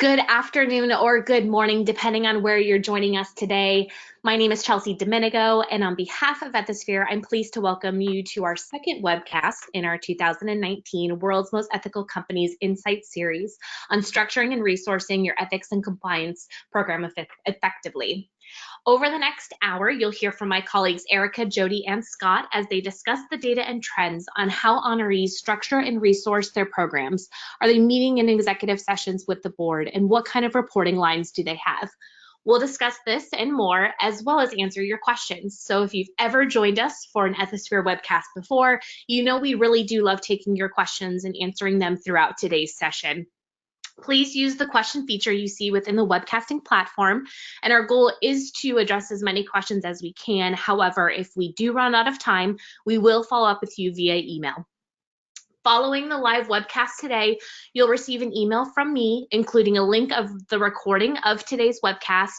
Good afternoon or good morning, depending on where you're joining us today. My name is Chelsea Domenico, and on behalf of Ethisphere, I'm pleased to welcome you to our second webcast in our 2019 World's Most Ethical Companies Insight series on structuring and resourcing your ethics and compliance program effectively. Over the next hour, you'll hear from my colleagues Erica, Jody, and Scott as they discuss the data and trends on how honorees structure and resource their programs. Are they meeting in executive sessions with the board, and what kind of reporting lines do they have? We'll discuss this and more, as well as answer your questions. So if you've ever joined us for an Ethisphere webcast before, you know we really do love taking your questions and answering them throughout today's session. Please use the question feature you see within the webcasting platform, and our goal is to address as many questions as we can. However, if we do run out of time, we will follow up with you via email. Following the live webcast today, you'll receive an email from me, including a link of the recording of today's webcast,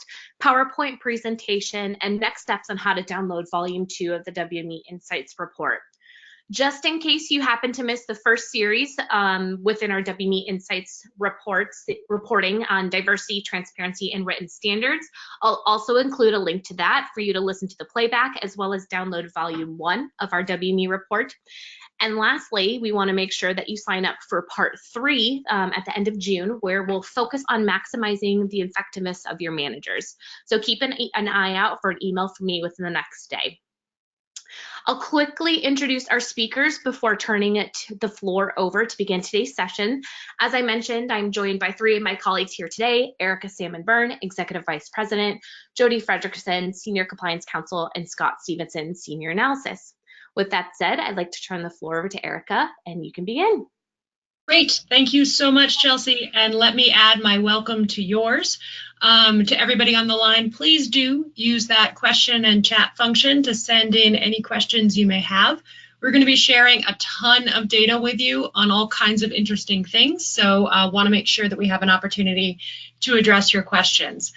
PowerPoint presentation, and next steps on how to download Volume 2 of the WME Insights report. Just in case you happen to miss the first series within our WME Insights reporting on diversity, transparency, and written standards, I'll also include a link to that for you to listen to the playback, as well as download Volume 1 of our WME report. And lastly, we want to make sure that you sign up for Part 3 at the end of June, where we'll focus on maximizing the effectiveness of your managers. So keep an eye out for an email from me within the next day. I'll quickly introduce our speakers before turning the floor over to begin today's session. As I mentioned, I'm joined by three of my colleagues here today: Erica Salmon-Byrne, Executive Vice President, Jody Fredrickson, Senior Compliance Counsel, and Scott Stevenson, Senior Analysis. With that said, I'd like to turn the floor over to Erica, and you can begin. Great, thank you so much, Chelsea, and let me add my welcome to yours. To everybody on the line, please do use that question and chat function to send in any questions you may have. We're going to be sharing a ton of data with you on all kinds of interesting things, so I want to make sure that we have an opportunity to address your questions.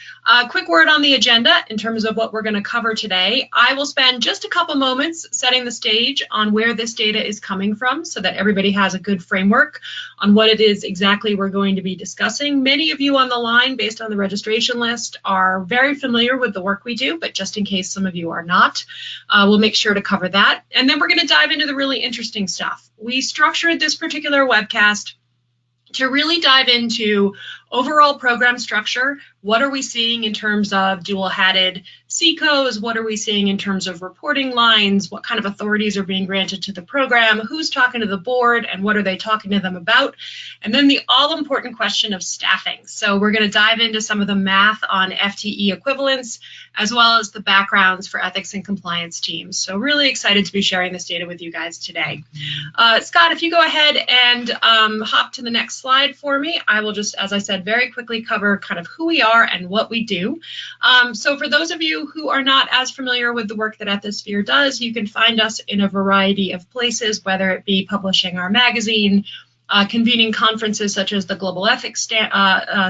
Quick word on the agenda in terms of what we're going to cover today. I will spend just a couple moments setting the stage on where this data is coming from so that everybody has a good framework on what it is exactly we're going to be discussing. Many of you on the line, based on the registration list, are very familiar with the work we do, but just in case some of you are not, we'll make sure to cover that. And then we're going to dive into the really interesting stuff. We structured this particular webcast to really dive into overall program structure. What are we seeing in terms of dual-hatted CECOs? What are we seeing in terms of reporting lines? What kind of authorities are being granted to the program? Who's talking to the board, and what are they talking to them about? And then the all-important question of staffing. So we're going to dive into some of the math on FTE equivalents, as well as the backgrounds for ethics and compliance teams. So really excited to be sharing this data with you guys today. Scott, if you go ahead and hop to the next slide for me, I will just, as I said, very quickly cover kind of who we are and what we do. So for those of you who are not as familiar with the work that Ethisphere does, you can find us in a variety of places, whether it be publishing our magazine, convening conferences such as the Global Ethics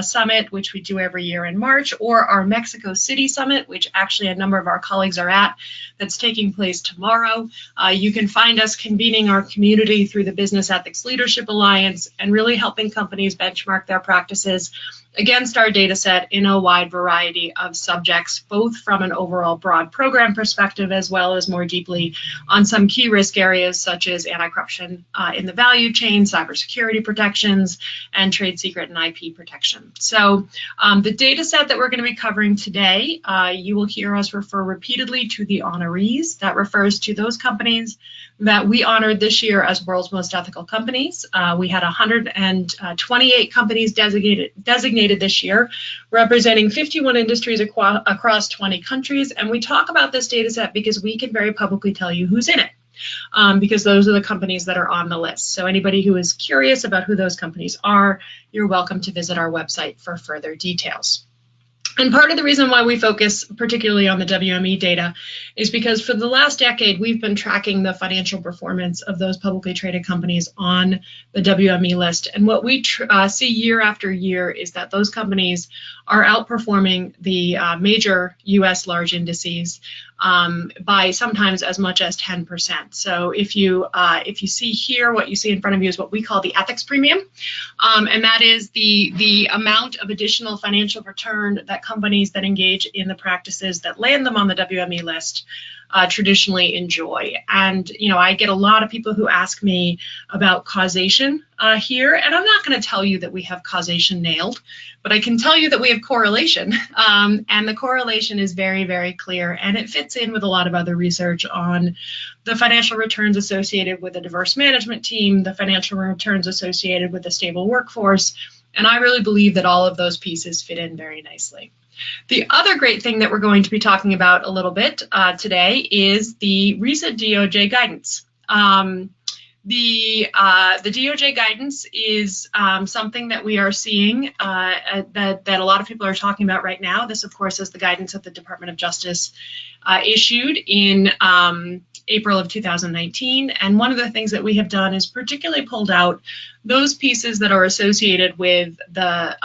Summit, which we do every year in March, or our Mexico City Summit, which actually a number of our colleagues are at, that's taking place tomorrow. You can find us convening our community through the Business Ethics Leadership Alliance and really helping companies benchmark their practices against our data set in a wide variety of subjects, both from an overall broad program perspective as well as more deeply on some key risk areas such as anti-corruption in the value chain, cybersecurity protections, and trade secret and IP protection. So the data set that we're going to be covering today, you will hear us refer repeatedly to the honorees. That refers to those companies that we honored this year as World's Most Ethical Companies. We had 128 companies designated this year, representing 51 industries across 20 countries. And we talk about this data set because we can very publicly tell you who's in it, because those are the companies that are on the list. So anybody who is curious about who those companies are, you're welcome to visit our website for further details. And part of the reason why we focus particularly on the WME data is because for the last decade, we've been tracking the financial performance of those publicly traded companies on the WME list. And what we see year after year is that those companies are outperforming the major US large indices by sometimes as much as 10%. So if you see here, what you see in front of you is what we call the ethics premium. And that is the amount of additional financial return that companies that engage in the practices that land them on the WME list traditionally enjoy. And, you know, I get a lot of people who ask me about causation here, and I'm not going to tell you that we have causation nailed, but I can tell you that we have correlation. And the correlation is very, very clear, and it fits in with a lot of other research on the financial returns associated with a diverse management team, the financial returns associated with a stable workforce, and I really believe that all of those pieces fit in very nicely. The other great thing that we're going to be talking about a little bit today is the recent DOJ guidance. The DOJ guidance is something that we are seeing that a lot of people are talking about right now. This, of course, is the guidance that the Department of Justice issued in April of 2019. And one of the things that we have done is particularly pulled out those pieces that are associated with the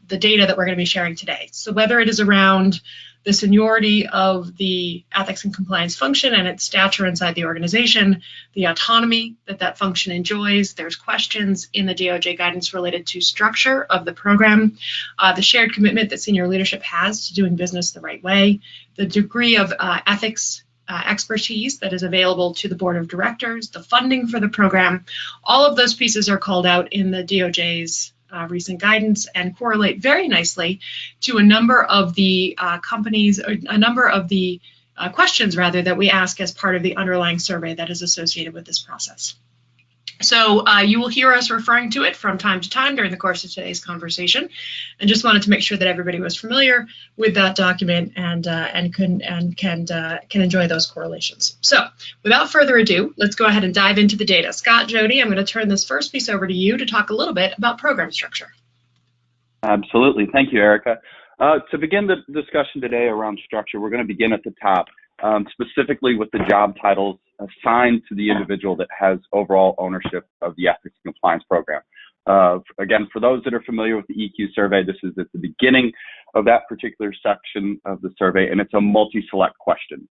data that we're going to be sharing today. So whether it is around the seniority of the ethics and compliance function and its stature inside the organization, the autonomy that that function enjoys. There's questions in the DOJ guidance related to structure of the program, the shared commitment that senior leadership has to doing business the right way, the degree of ethics expertise that is available to the board of directors, the funding for the program. All of those pieces are called out in the DOJ's recent guidance and correlate very nicely to a number of the questions rather that we ask as part of the underlying survey that is associated with this process. So you will hear us referring to it from time to time during the course of today's conversation, and just wanted to make sure that everybody was familiar with that document and can enjoy those correlations. So without further ado, let's go ahead and dive into the data. Scott, Jody, I'm going to turn this first piece over to you to talk a little bit about program structure. Absolutely. Thank you, Erica. To begin the discussion today around structure, we're going to begin at the top, specifically with the job titles assigned to the individual that has overall ownership of the ethics and compliance program. Again, for those that are familiar with the EQ survey, this is at the beginning of that particular section of the survey, and it's a multi-select question.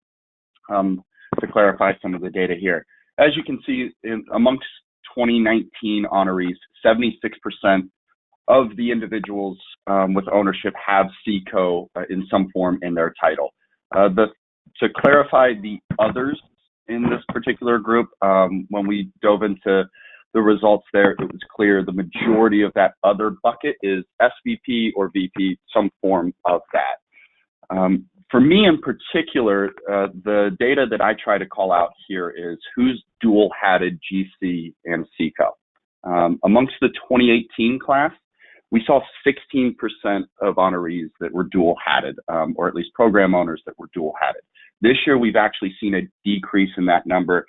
To clarify some of the data here, as you can see, amongst 2019 honorees, 76% of the individuals with ownership have CCO in some form in their title. To clarify the others in this particular group, when we dove into the results there, it was clear the majority of that other bucket is SVP or VP, some form of that. For me in particular, the data that I try to call out here is who's dual-hatted GC and CCO. Amongst the 2018 class, we saw 16% of honorees that were dual-hatted, or at least program owners that were dual-hatted. This year, we've actually seen a decrease in that number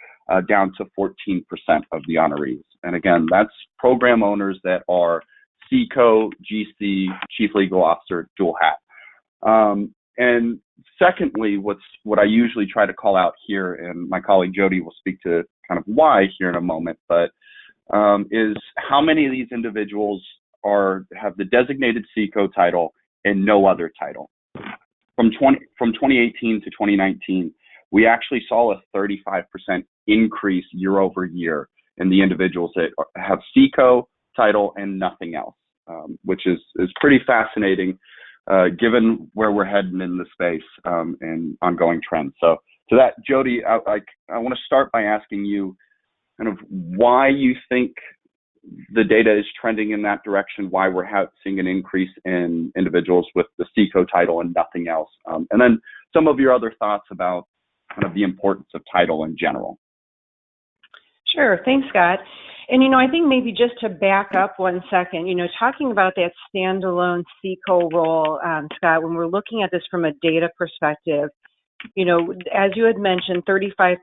down to 14% of the honorees. And again, that's program owners that are CCO, GC, Chief Legal Officer, dual hat. And secondly, what I usually try to call out here, and my colleague Jody will speak to kind of why here in a moment, but is how many of these individuals have the designated CCO title and no other title. From 2018 to 2019, we actually saw a 35% increase year over year in the individuals that have CCO title and nothing else, which is pretty fascinating given where we're heading in the space and ongoing trends. So to that, Jody, I want to start by asking you kind of why you think the data is trending in that direction, why we're seeing an increase in individuals with the CCO title and nothing else. And then some of your other thoughts about kind of the importance of title in general. Sure. Thanks, Scott. And, I think maybe just to back up 1 second, talking about that standalone CCO role, Scott, when we're looking at this from a data perspective, as you had mentioned, 35%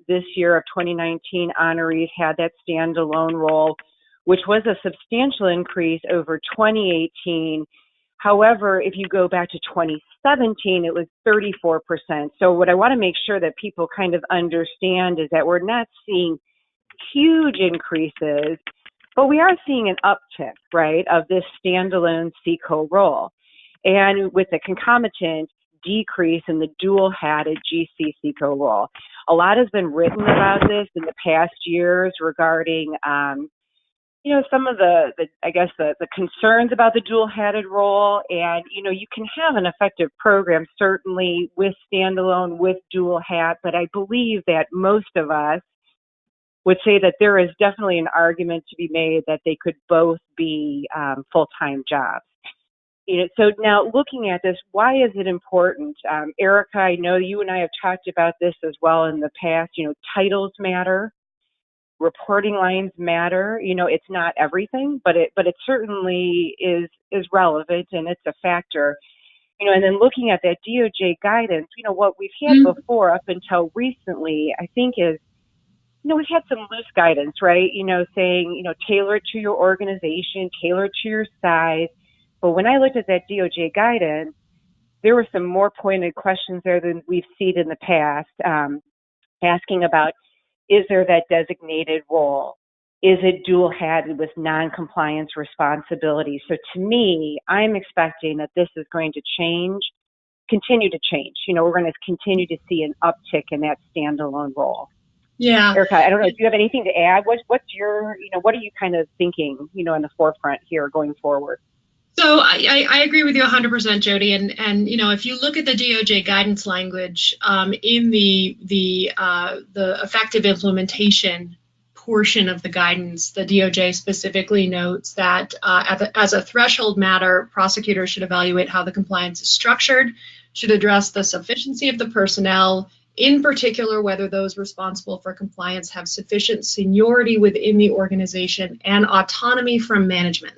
this year of 2019 honorees had that standalone role, which was a substantial increase over 2018. However, if you go back to 2017, it was 34%. So what I want to make sure that people kind of understand is that we're not seeing huge increases, but we are seeing an uptick, right, of this standalone CCO role. And with a concomitant decrease in the dual-hatted GC CCO role. A lot has been written about this in the past years regarding some of the concerns about the dual-hatted role. And, you can have an effective program, certainly with standalone, with dual hat, but I believe that most of us would say that there is definitely an argument to be made that they could both be full-time jobs. So now looking at this, why is it important? Erica, I know you and I have talked about this as well in the past. Titles matter. Reporting lines matter. It's not everything, but it certainly is relevant, and it's a factor. And then looking at that DOJ guidance, what we've had before up until recently, I think is, we've had some loose guidance, right? Saying, tailor to your organization, tailor to your size. But when I looked at that DOJ guidance, there were some more pointed questions there than we've seen in the past, asking about, is there that designated role? Is it dual-hatted with non-compliance responsibilities? So to me, I'm expecting that this is going to continue to change. We're going to continue to see an uptick in that standalone role. Yeah. Erica, I don't know, do you have anything to add? What's your, what are you kind of thinking, in the forefront here going forward? So I agree with you 100%, Jody. And if you look at the DOJ guidance language in the effective implementation portion of the guidance, the DOJ specifically notes that as a threshold matter, prosecutors should evaluate how the compliance is structured, should address the sufficiency of the personnel, in particular whether those responsible for compliance have sufficient seniority within the organization and autonomy from management.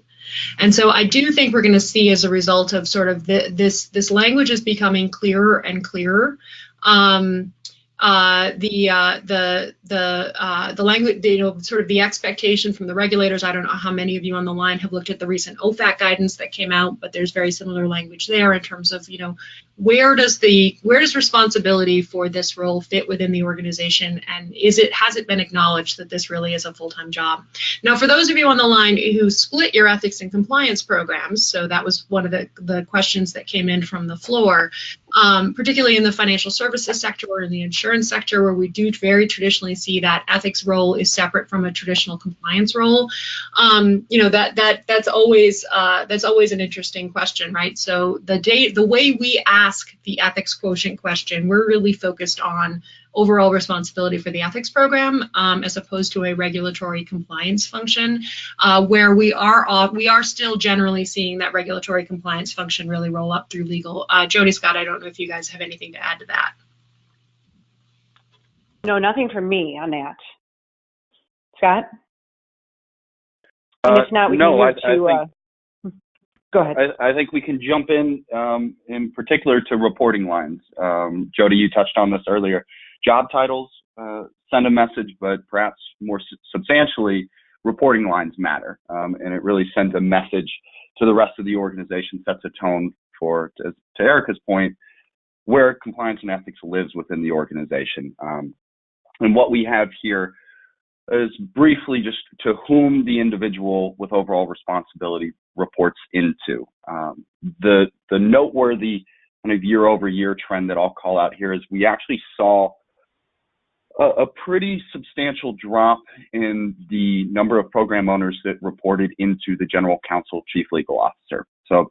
And so I do think we're going to see, as a result of sort of this language is becoming clearer and clearer. The language, sort of the expectation from the regulators. I don't know how many of you on the line have looked at the recent OFAC guidance that came out, but there's very similar language there in terms of, where does responsibility for this role fit within the organization, and has it been acknowledged that this really is a full-time job? Now, for those of you on the line who split your ethics and compliance programs, so that was one of the questions that came in from the floor, particularly in the financial services sector or in the insurance sector, where we do very traditionally see that ethics role is separate from a traditional compliance role. That's always an interesting question, right? So the way we ask the ethics quotient question, we're really focused on overall responsibility for the ethics program, as opposed to a regulatory compliance function, where we are still generally seeing that regulatory compliance function really roll up through legal. Jody, Scott, I don't know if you guys have anything to add to that. No, nothing from me on that. Scott? And if not, we can move to... Go ahead. I think we can jump in particular to reporting lines. Jody, you touched on this earlier. Job titles send a message, but perhaps more substantially, reporting lines matter. And it really sends a message to the rest of the organization, sets a tone for, to Erica's point, where compliance and ethics lives within the organization. And what we have here is briefly just to whom the individual with overall responsibility reports into. The noteworthy kind of year-over-year trend that I'll call out here is we actually saw a pretty substantial drop in the number of program owners that reported into the general counsel, chief legal officer. So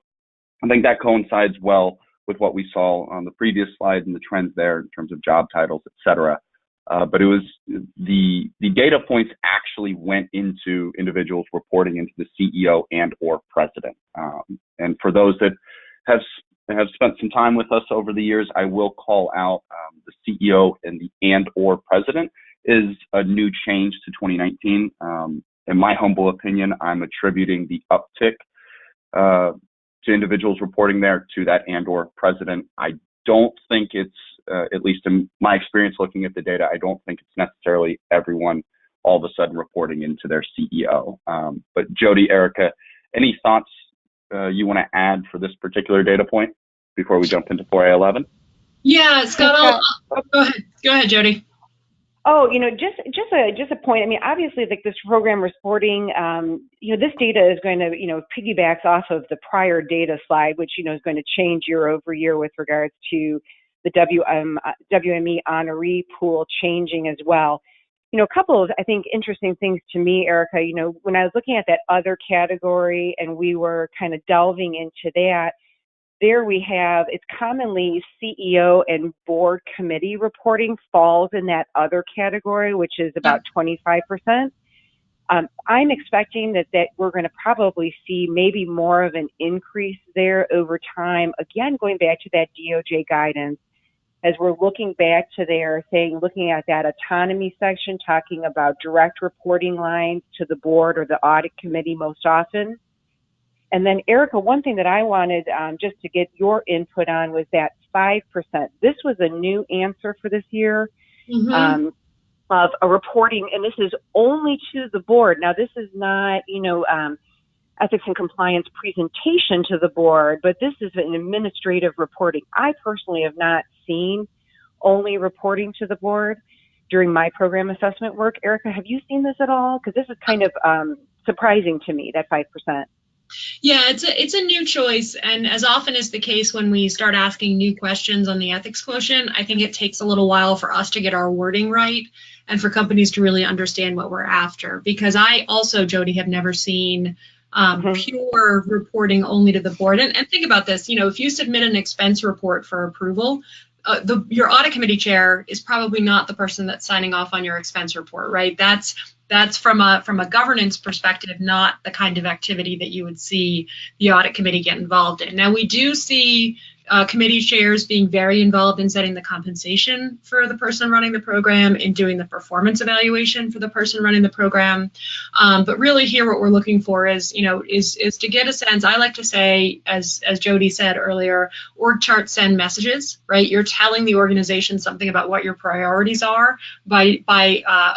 I think that coincides well with what we saw on the previous slide and the trends there in terms of job titles, et cetera. But it was the data points actually went into individuals reporting into the CEO and or president. And for those that have spent some time with us over the years, I will call out the CEO and the and or president is a new change to 2019. In my humble opinion, I'm attributing the uptick to individuals reporting there to that and or president. I don't think it's, at least in my experience looking at the data, I don't think it's necessarily everyone all of a sudden reporting into their CEO. But Jody, Erica, any thoughts you want to add for this particular data point before we jump into 4A11? Yeah, Scott, go ahead. Go ahead, Jody. Oh, just a point. I mean, obviously, like this program reporting, this data is going to, piggybacks off of the prior data slide, which, is going to change year over year with regards to the WME honoree pool changing as well. A couple of, I think, interesting things to me, Erica, when I was looking at that other category and we were kind of delving into that, there we have, it's commonly CEO and board committee reporting falls in that other category, which is about 25%. I'm expecting that we're going to probably see maybe more of an increase there over time. Again, going back to that DOJ guidance, as we're looking back to there, looking at that autonomy section, talking about direct reporting lines to the board or the audit committee most often. And then, Erica, one thing that I wanted just to get your input on was that 5%. This was a new answer for this year of a reporting, and this is only to the board. Now, this is not, ethics and compliance presentation to the board, but this is an administrative reporting. I personally have not seen only reporting to the board during my program assessment work. Erica, have you seen this at all? Because this is kind of surprising to me, that 5%. Yeah, it's a new choice, and as often is the case when we start asking new questions on the ethics quotient, I think it takes a little while for us to get our wording right and for companies to really understand what we're after. Because I also, Jody, have never seen pure reporting only to the board. And think about this, if you submit an expense report for approval, your audit committee chair is probably not the person that's signing off on your expense report, right? That's from a governance perspective, not the kind of activity that you would see the audit committee get involved in. Now, we do see committee chairs being very involved in setting the compensation for the person running the program, in doing the performance evaluation for the person running the program. But really here what we're looking for is, is to get a sense. I like to say, as Jody said earlier, org charts send messages, right? You're telling the organization something about what your priorities are by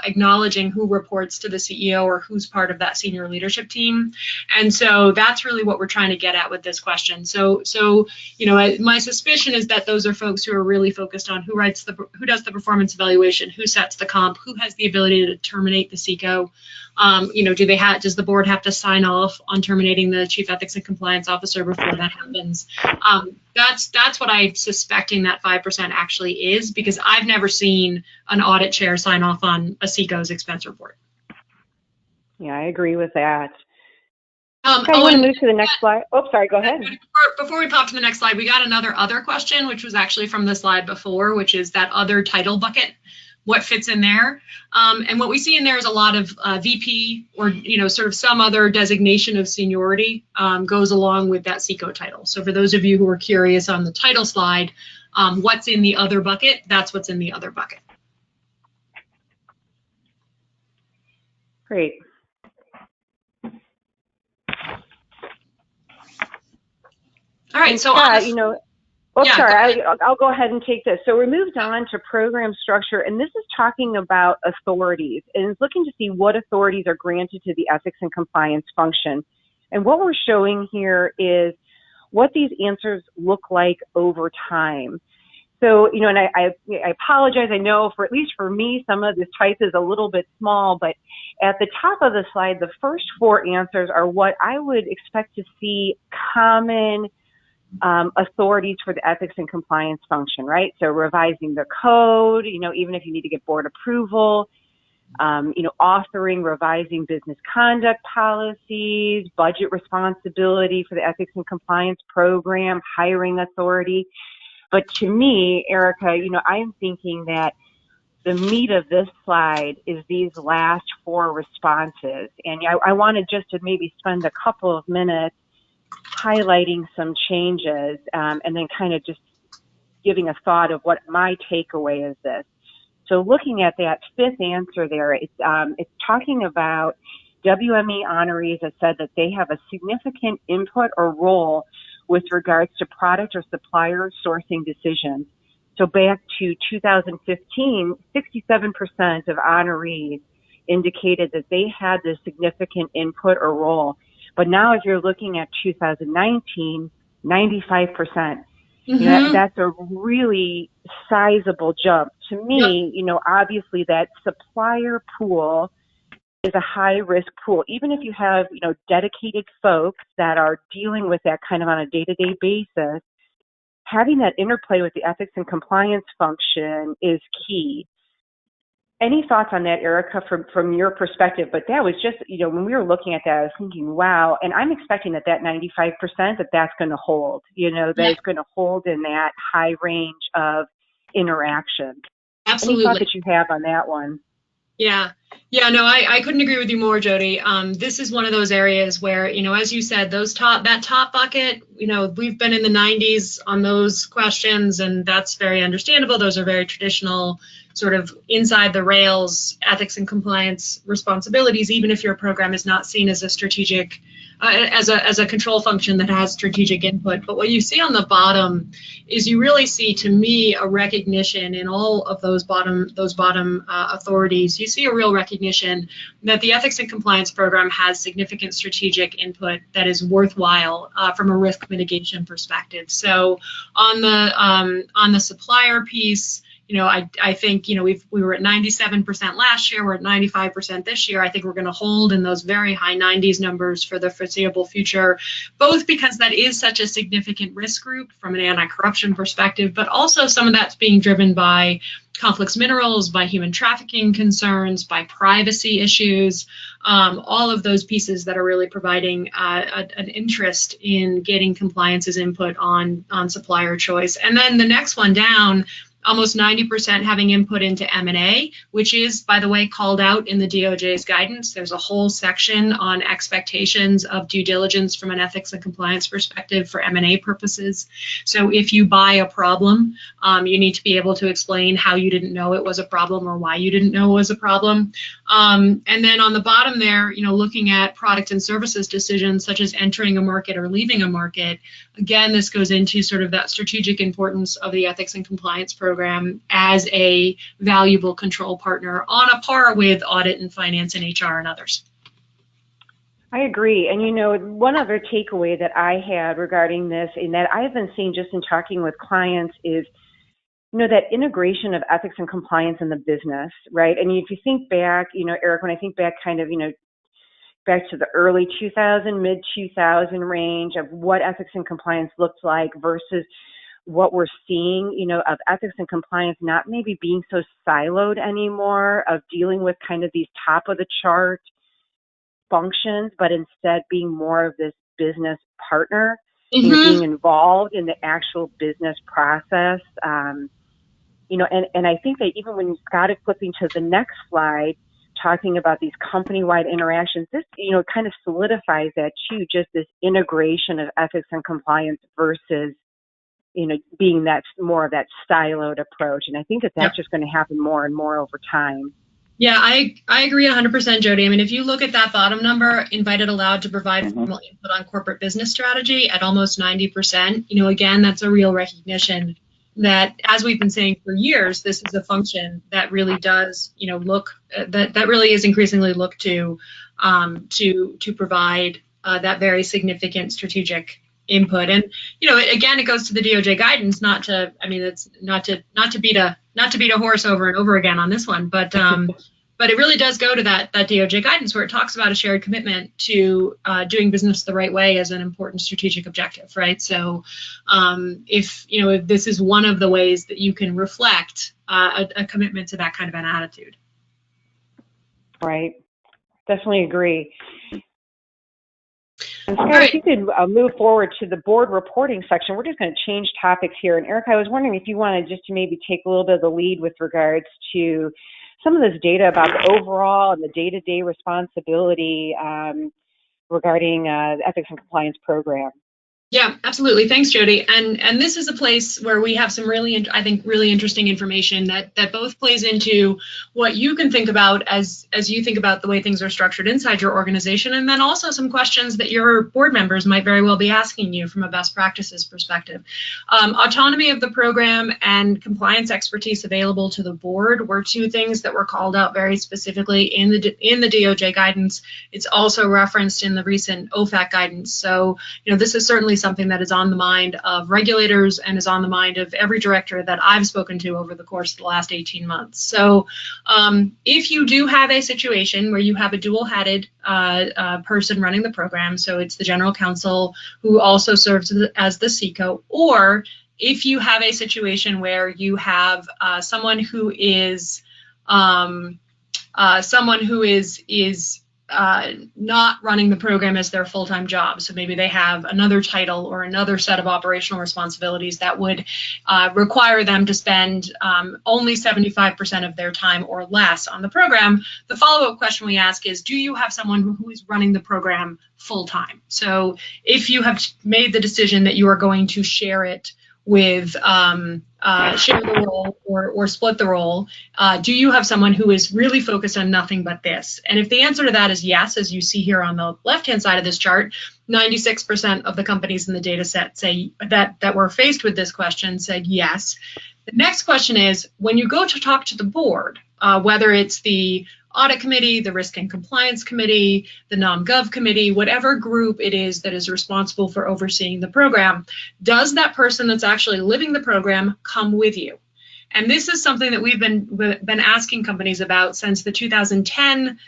acknowledging who reports to the CEO or who's part of that senior leadership team. And so that's really what we're trying to get at with this question. So my suspicion is that those are folks who are really focused on who does the performance evaluation, who sets the comp, who has the ability to terminate the SECO. Does the board have to sign off on terminating the chief ethics and compliance officer before that happens? That's what I'm suspecting that 5% actually is, because I've never seen an audit chair sign off on a SECO's expense report. Yeah, I agree with that. Okay, you want to move to the next slide? Oh, sorry, go ahead. Before we pop to the next slide, we got another other question, which was actually from the slide before, which is that other title bucket. What fits in there? And what we see in there is a lot of VP or, sort of some other designation of seniority goes along with that SECO title. So for those of you who are curious on the title slide, what's in the other bucket, that's what's in the other bucket. Great. All right, so Scott, Yeah, sorry, I'll go ahead and take this. So we moved on to program structure, and this is talking about authorities, and it's looking to see what authorities are granted to the ethics and compliance function. And what we're showing here is what these answers look like over time. So, and I apologize, I know at least for me, some of this type is a little bit small, but at the top of the slide, the first 4 answers are what I would expect to see common authorities for the ethics and compliance function, right? So revising the code, even if you need to get board approval, authoring, revising business conduct policies, budget responsibility for the ethics and compliance program, hiring authority. But to me, Erica, I'm thinking that the meat of this slide is these last 4 responses. And I wanted just to maybe spend a couple of minutes highlighting some changes and then kind of just giving a thought of what my takeaway is this. So looking at that 5th answer there, it's talking about WME honorees that said that they have a significant input or role with regards to product or supplier sourcing decisions. So back to 2015, 67% of honorees indicated that they had this significant input or role. But now, if you're looking at 2019, 95%. You know, Mm-hmm. that's a really sizable jump. To me, you know, obviously that supplier pool is a high risk pool. Even if you have, you know, dedicated folks that are dealing with that kind of on a day-to-day basis, having that interplay with the ethics and compliance function is key. Any thoughts on that, Erica, from your perspective? But that was just, you know, when we were looking at that, I was thinking, wow. And I'm expecting that 95%, that's going to hold, you know, that is going to hold in that high range of interaction. Absolutely. Any thought that you have on that one? Yeah. Yeah, no, I couldn't agree with you more, Jody. This is one of those areas where, you know, as you said, that top bucket, you know, we've been in the 90s on those questions, and that's very understandable. Those are very traditional, sort of inside the rails ethics and compliance responsibilities, even if your program is not seen as a strategic, as a control function that has strategic input. But what you see on the bottom is you really see, to me, a recognition in all of those bottom authorities. You see a real recognition that the ethics and compliance program has significant strategic input that is worthwhile from a risk mitigation perspective. So on the supplier piece, you know, I think, you know, we were at 97% last year. We're at 95% this year. I think we're going to hold in those very high 90s numbers for the foreseeable future, both because that is such a significant risk group from an anti-corruption perspective, but also some of that's being driven by conflicts minerals, by human trafficking concerns, by privacy issues, all of those pieces that are really providing an interest in getting compliance's input on supplier choice. And then the next one down, almost 90% having input into M&A, which is, by the way, called out in the DOJ's guidance. There's a whole section on expectations of due diligence from an ethics and compliance perspective for M&A purposes. So if you buy a problem, you need to be able to explain how you didn't know it was a problem or why you didn't know it was a problem. And then on the bottom there, you know, looking at product and services decisions such as entering a market or leaving a market, again, this goes into sort of that strategic importance of the ethics and compliance program as a valuable control partner on a par with audit and finance and HR and others. I agree. And, you know, one other takeaway that I had regarding this and that I've been seeing just in talking with clients is, you know, that integration of ethics and compliance in the business, right? And if you think back, you know, Eric, when I think back kind of, you know, back to the early 2000, mid 2000 range of what ethics and compliance looked like versus what we're seeing, you know, of ethics and compliance not maybe being so siloed anymore, of dealing with kind of these top of the chart functions, but instead being more of this business partner, you know, being involved in the actual business process. You know, and I think that even when Scott is flipping to the next slide, talking about these company-wide interactions, this, you know, kind of solidifies that too, just this integration of ethics and compliance versus, you know, being that more of that siloed approach. And I think that that's just going to happen more and more over time. Yeah, I agree 100%, Jody. I mean, if you look at that bottom number, invited allowed to provide formal input on corporate business strategy at almost 90%, you know, again, that's a real recognition that, as we've been saying for years, this is a function that really does, you know, that really is increasingly looked to provide that very significant strategic input. And, you know, again, it goes to the DOJ guidance, it's not to beat a horse over and over again on this one, but it really does go to that DOJ guidance where it talks about a shared commitment to doing business the right way as an important strategic objective, right? So if this is one of the ways that you can reflect a commitment to that kind of an attitude. Right. Definitely agree. And Scott, if you could move forward to the board reporting section, we're just going to change topics here. And Eric, I was wondering if you wanted just to maybe take a little bit of the lead with regards to some of this data about the overall and the day-to-day responsibility regarding the ethics and compliance program. Yeah, absolutely. Thanks, Jody. And this is a place where we have some really, I think, really interesting information that both plays into what you can think about as you think about the way things are structured inside your organization, and then also some questions that your board members might very well be asking you from a best practices perspective. Autonomy of the program and compliance expertise available to the board were two things that were called out very specifically in the DOJ guidance. It's also referenced in the recent OFAC guidance. So, this is certainly something that is on the mind of regulators and is on the mind of every director that I've spoken to over the course of the last 18 months. So if you do have a situation where you have a dual-headed person running the program, so it's the general counsel who also serves as the CECO, or if you have a situation where you have someone who is not running the program as their full-time job. So maybe they have another title or another set of operational responsibilities that would require them to spend only 75% of their time or less on the program. The follow-up question we ask is, do you have someone who is running the program full-time? So if you have made the decision that you are going to share it with share the role or split the role, do you have someone who is really focused on nothing but this? And if the answer to that is yes, as you see here on the left-hand side of this chart, 96% of the companies in the data set say that were faced with this question said yes. The next question is, when you go to talk to the board, whether it's the audit committee, the risk and compliance committee, the nom-gov committee, whatever group it is that is responsible for overseeing the program, does that person that's actually living the program come with you? And this is something that we've been asking companies about since the 2010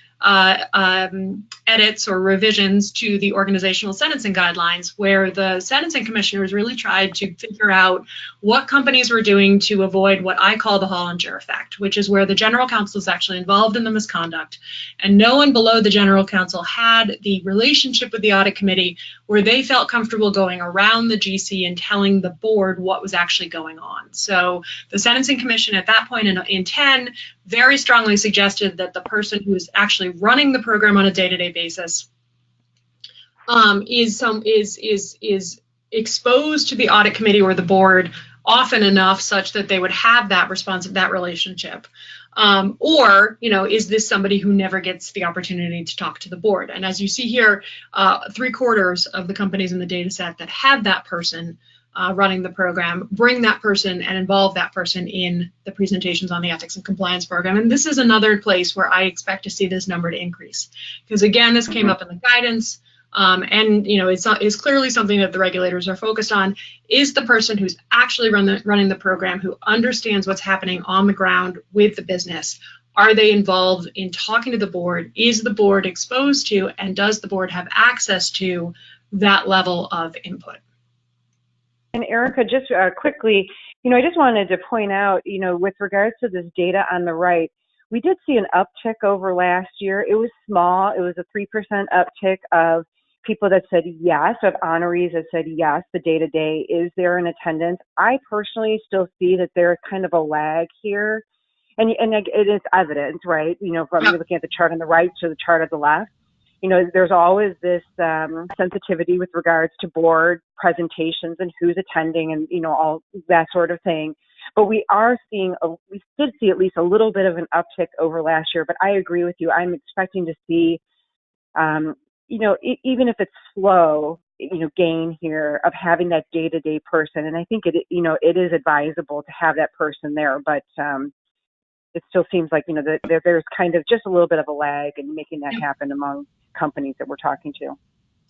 edits or revisions to the organizational sentencing guidelines, where the sentencing commissioners really tried to figure out what companies were doing to avoid what I call the Hollinger effect, which is where the general counsel is actually involved in the misconduct, and no one below the general counsel had the relationship with the audit committee where they felt comfortable going around the GC and telling the board what was actually going on. So the sentencing commission at that point in 10 very strongly suggested that the person who is actually running the program on a day-to-day basis is exposed to the audit committee or the board often enough such that they would have that relationship. Or, is this somebody who never gets the opportunity to talk to the board? And as you see here, 3/4 of the companies in the data set that had that person running the program bring that person and involve that person in the presentations on the ethics and compliance program. And this is another place where I expect to see this number to increase, because again, this came up in the guidance, and it's clearly something that the regulators are focused on. Is the person who's actually running the program, who understands what's happening on the ground with the business, are they involved in talking to the board? Is the board exposed to, and does the board have access to that level of input? And Erica, just quickly, I just wanted to point out, with regards to this data on the right, we did see an uptick over last year. It was small. It was a 3% uptick of people that said yes, of honorees that said yes, the day-to-day is there in attendance. I personally still see that there's kind of a lag here. And it is evident, right? From looking at the chart on the right to the chart on the left. There's always this sensitivity with regards to board presentations and who's attending and, all that sort of thing. But we did see at least a little bit of an uptick over last year. But I agree with you. I'm expecting to see, even if it's slow, gain here of having that day-to-day person. And I think it is advisable to have that person there. But it still seems like, there's kind of just a little bit of a lag in making that happen among companies that we're talking to.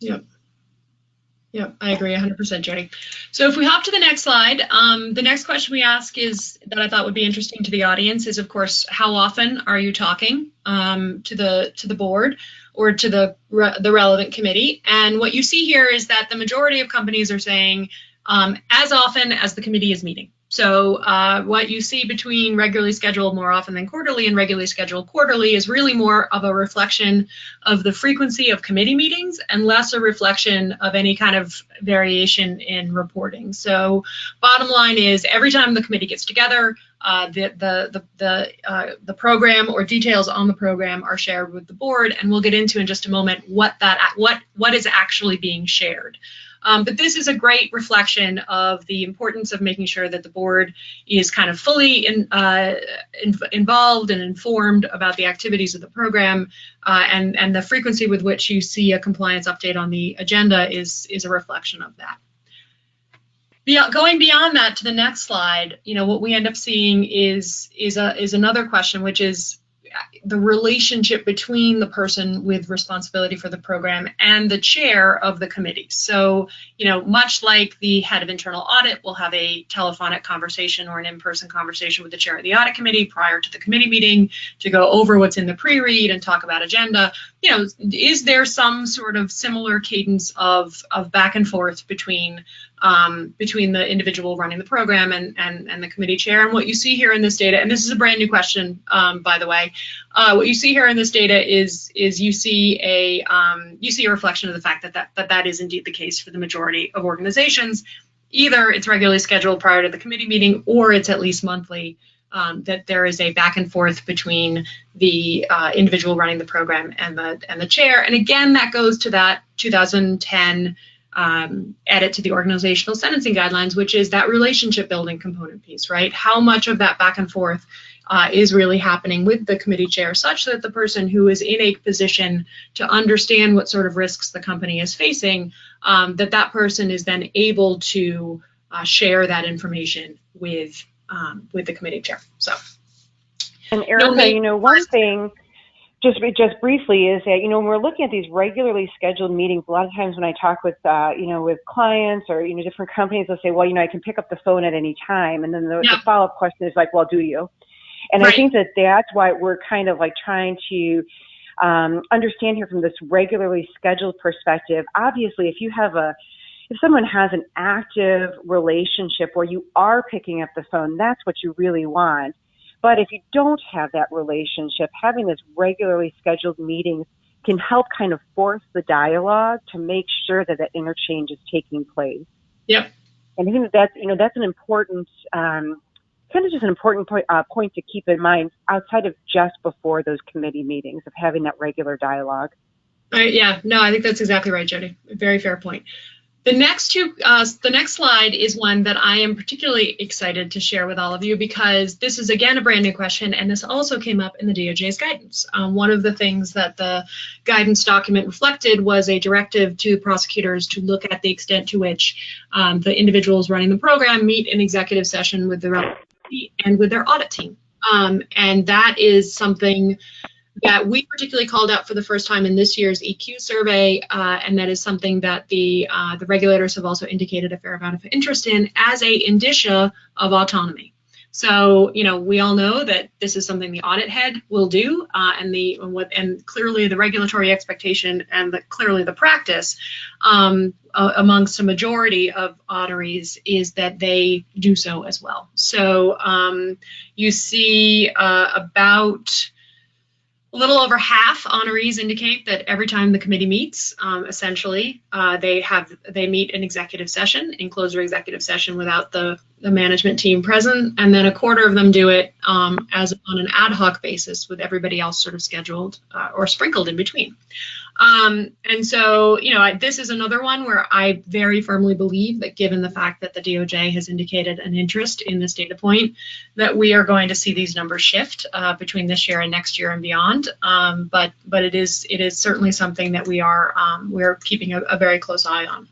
Yep, I agree 100%, Jody. So if we hop to the next slide, the next question we ask is, that I thought would be interesting to the audience, is of course, how often are you talking to the board or to the relevant committee? And what you see here is that the majority of companies are saying as often as the committee is meeting. So what you see between regularly scheduled more often than quarterly and regularly scheduled quarterly is really more of a reflection of the frequency of committee meetings and less a reflection of any kind of variation in reporting. So bottom line is, every time the committee gets together, the program or details on the program are shared with the board, and we'll get into in just a moment what is actually being shared. But this is a great reflection of the importance of making sure that the board is kind of fully involved and informed about the activities of the program, and the frequency with which you see a compliance update on the agenda is a reflection of that. Going beyond that to the next slide, what we end up seeing is another question, which is the relationship between the person with responsibility for the program and the chair of the committee. So, much like the head of internal audit will have a telephonic conversation or an in-person conversation with the chair of the audit committee prior to the committee meeting to go over what's in the pre-read and talk about agenda, is there some sort of similar cadence of back and forth between the individual running the program and the committee chair? And what you see here in this data, and this is a brand new question, by the way, what you see here in this data is you see a reflection of the fact that is indeed the case for the majority of organizations. Either it's regularly scheduled prior to the committee meeting, or it's at least monthly. That there is a back and forth between the individual running the program and the chair. And again, that goes to that 2010 edit to the organizational sentencing guidelines, which is that relationship building component piece, right? How much of that back and forth is really happening with the committee chair, such that the person who is in a position to understand what sort of risks the company is facing, that person is then able to share that information with the committee chair. So, and Erica, one thing, just briefly, is that when we're looking at these regularly scheduled meetings, a lot of times when I talk with with clients or different companies, they'll say, well, I can pick up the phone at any time, and then the follow-up question is like, well, do you? And right. I think that's why we're kind of like trying to understand here from this regularly scheduled perspective. Obviously, if someone has an active relationship where you are picking up the phone, that's what you really want. But if you don't have that relationship, having this regularly scheduled meetings can help kind of force the dialogue to make sure that interchange is taking place. Yep. And I think that's an important, kind of just an important point to keep in mind outside of just before those committee meetings, of having that regular dialogue. Yeah, no, I think that's exactly right, Jody. Very fair point. The next slide is one that I am particularly excited to share with all of you, because this is, again, a brand new question, and this also came up in the DOJ's guidance. One of the things that the guidance document reflected was a directive to prosecutors to look at the extent to which the individuals running the program meet in executive session with their and with their audit team. And that is something that we particularly called out for the first time in this year's EQ survey, and that is something that the regulators have also indicated a fair amount of interest in as a indicia of autonomy. So, we all know that this is something the audit head will do, and clearly the regulatory expectation and clearly the practice amongst a majority of auditories is that they do so as well. So you see about a little over half honorees indicate that every time the committee meets, essentially, they meet in executive session, in closed or executive session without the management team present, and then a quarter of them do it as on an ad hoc basis with everybody else sort of scheduled or sprinkled in between. And so, this is another one where I very firmly believe that, given the fact that the DOJ has indicated an interest in this data point, that we are going to see these numbers shift between this year and next year and beyond. But it is certainly something that we're keeping a very close eye on.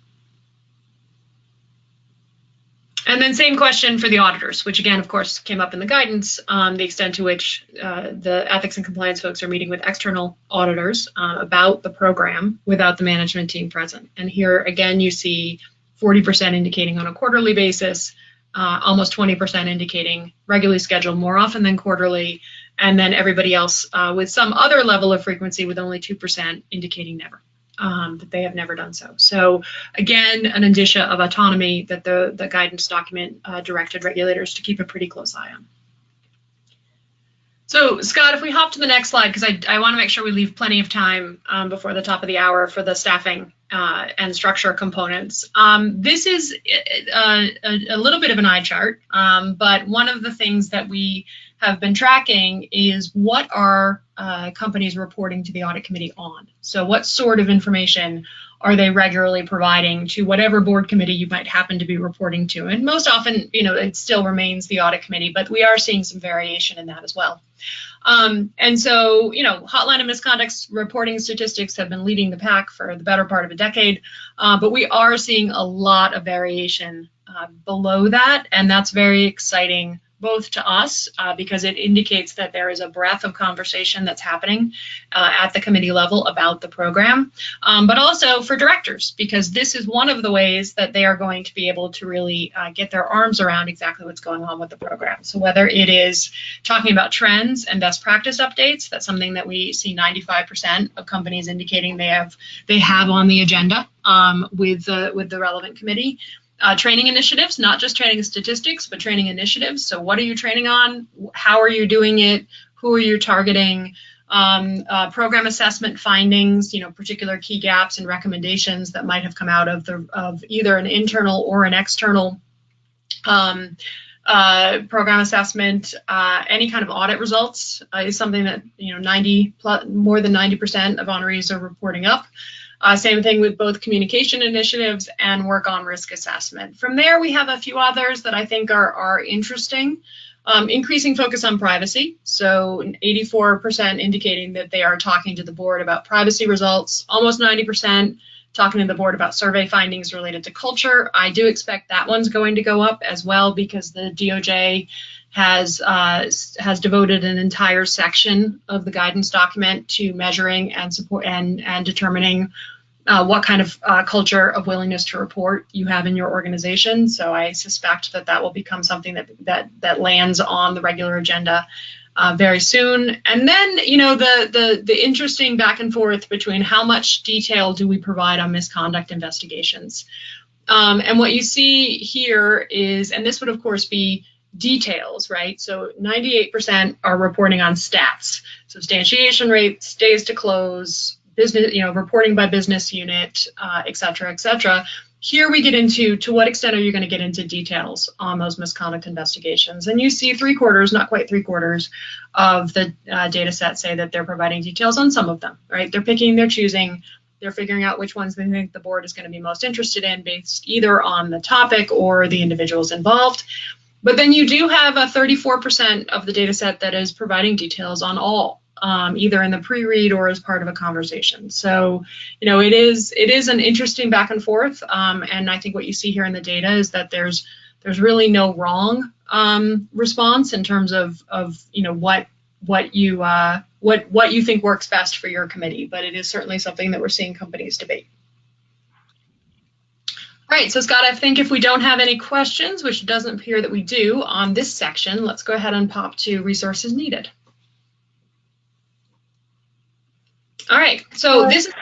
And then same question for the auditors, which again, of course, came up in the guidance, the extent to which the ethics and compliance folks are meeting with external auditors about the program without the management team present. And here, again, you see 40% indicating on a quarterly basis, almost 20% indicating regularly scheduled more often than quarterly, and then everybody else with some other level of frequency, with only 2% indicating never. That they have never done so. So again, an indicia of autonomy that the guidance document directed regulators to keep a pretty close eye on. So Scott, if we hop to the next slide, because I want to make sure we leave plenty of time before the top of the hour for the staffing and structure components. This is a little bit of an eye chart, but one of the things that we have been tracking is what are companies reporting to the audit committee on. So what sort of information are they regularly providing to whatever board committee you might happen to be reporting to? And most often, it still remains the audit committee, but we are seeing some variation in that as well. And so, hotline and misconduct reporting statistics have been leading the pack for the better part of a decade, but we are seeing a lot of variation below that, and that's very exciting, both to us because it indicates that there is a breadth of conversation that's happening at the committee level about the program, but also for directors, because this is one of the ways that they are going to be able to really get their arms around exactly what's going on with the program. So whether it is talking about trends and best practice updates, that's something that we see 95% of companies indicating they have on the agenda with the relevant committee. Training initiatives, not just training statistics, but training initiatives. So what are you training on? How are you doing it? Who are you targeting? Program assessment findings, particular key gaps and recommendations that might have come out of either an internal or an external program assessment. Any kind of audit results is something that more than 90% of honorees are reporting up. Same thing with both communication initiatives and work on risk assessment. From there, we have a few others that I think are interesting. Increasing focus on privacy. So 84% indicating that they are talking to the board about privacy results, almost 90% talking to the board about survey findings related to culture. I do expect that one's going to go up as well, because the DOJ has devoted an entire section of the guidance document to measuring and support and determining what kind of culture of willingness to report you have in your organization. So I suspect that will become something that lands on the regular agenda very soon. And then, the interesting back and forth between how much detail do we provide on misconduct investigations. And what you see here is, and this would of course be details, right? So 98% are reporting on stats, substantiation rates, days to close, business, reporting by business unit, et cetera, et cetera. Here we get into, to what extent are you going to get into details on those misconduct investigations? And you see 3/4, not quite 3/4 of the data set say that they're providing details on some of them, right? They're picking, they're choosing, they're figuring out which ones they think the board is going to be most interested in based either on the topic or the individuals involved. But then you do have a 34% of the data set that is providing details on all, either in the pre-read or as part of a conversation. So, it is an interesting back and forth. And I think what you see here in the data is that there's really no wrong response in terms of what you think works best for your committee. But it is certainly something that we're seeing companies debate. All right, so Scott, I think if we don't have any questions, which doesn't appear that we do on this section, let's go ahead and pop to resources needed. All right, so this is,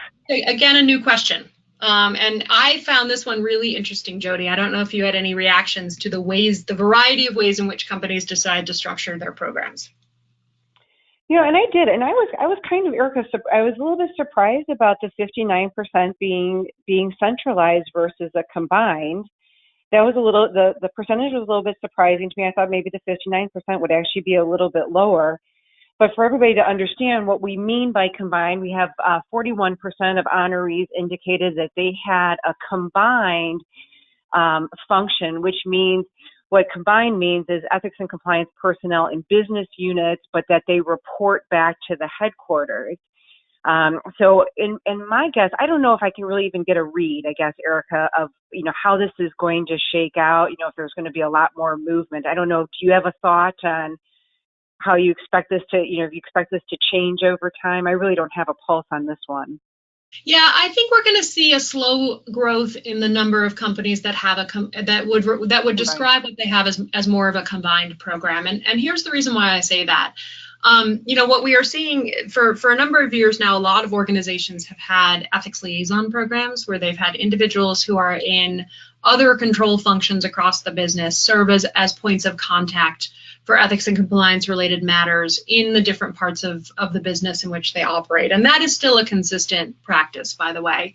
again, a new question. And I found this one really interesting, Jody. I don't know if you had any reactions to the variety of ways in which companies decide to structure their programs. And I did, and I was kind of, Erica, I was a little bit surprised about the 59% being centralized versus a combined. That was the percentage was a little bit surprising to me. I thought maybe the 59% would actually be a little bit lower. But for everybody to understand what we mean by combined, we have 41% of honorees indicated that they had a combined function, which means what combined means is ethics and compliance personnel in business units, but that they report back to the headquarters. So in my guess, I don't know if I can really even get a read, I guess, Erica, of, how this is going to shake out, if there's going to be a lot more movement. I don't know. Do you have a thought on how you expect this to, if you expect this to change over time? I really don't have a pulse on this one. Yeah, I think we're going to see a slow growth in the number of companies that have that would describe what they have as more of a combined program. And here's the reason why I say that. What we are seeing for a number of years now, a lot of organizations have had ethics liaison programs where they've had individuals who are in other control functions across the business serve as points of contact for ethics and compliance related matters in the different parts of the business in which they operate. And that is still a consistent practice, by the way.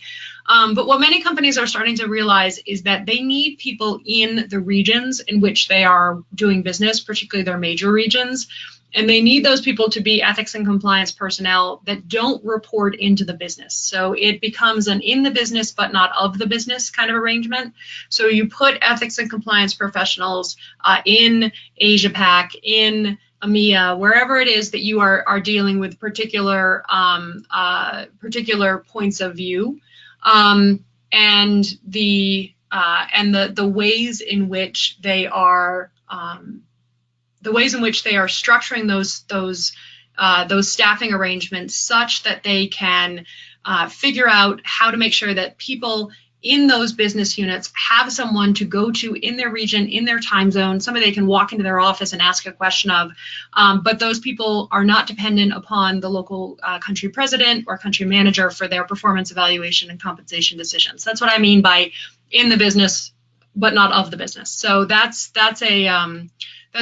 But what many companies are starting to realize is that they need people in the regions in which they are doing business, particularly their major regions. And they need those people to be ethics and compliance personnel that don't report into the business. So it becomes an in the business but not of the business kind of arrangement. So you put ethics and compliance professionals in Asia Pac, in EMEA, wherever it is that you are dealing with particular points of view, and the ways in which they are structuring those staffing arrangements such that they can figure out how to make sure that people in those business units have someone to go to in their region, in their time zone, somebody they can walk into their office and ask a question of, but those people are not dependent upon the local country president or country manager for their performance evaluation and compensation decisions. That's what I mean by in the business, but not of the business. So that's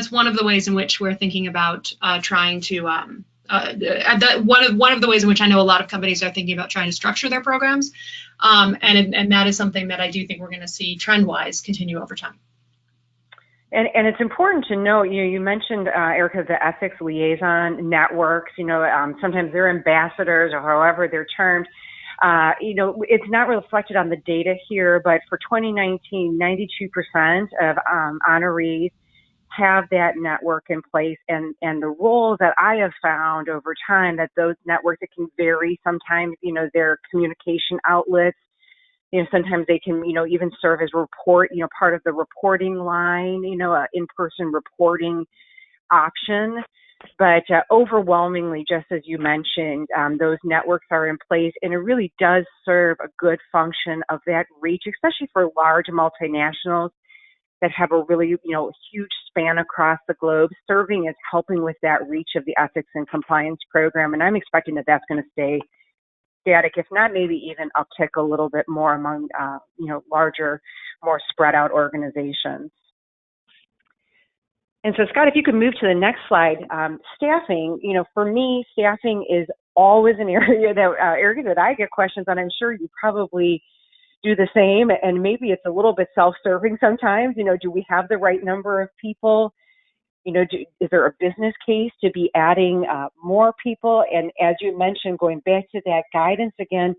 one of the ways in which we're thinking about trying to, one of the ways in which I know a lot of companies are thinking about trying to structure their programs. And that is something that I do think we're going to see trend-wise continue over time. And it's important to note, you mentioned, Erica, the ethics liaison networks, sometimes they're ambassadors or however they're termed. It's not reflected on the data here, but for 2019, 92% of honorees have that network in place, and the roles that I have found over time that those networks, it can vary sometimes, their communication outlets, sometimes they can, even serve as part of the reporting line, in-person reporting option. But overwhelmingly, just as you mentioned, those networks are in place, and it really does serve a good function of that reach, especially for large multinationals that have a really, huge span across the globe, serving as helping with that reach of the ethics and compliance program. And I'm expecting that that's going to stay static, if not maybe even uptick a little bit more among, larger, more spread out organizations. And so, Scott, if you could move to the next slide, staffing, for me, staffing is always an area that I get questions on. I'm sure you probably do the same, and maybe it's a little bit self-serving sometimes. Do we have the right number of people? Is there a business case to be adding more people? And as you mentioned, going back to that guidance again,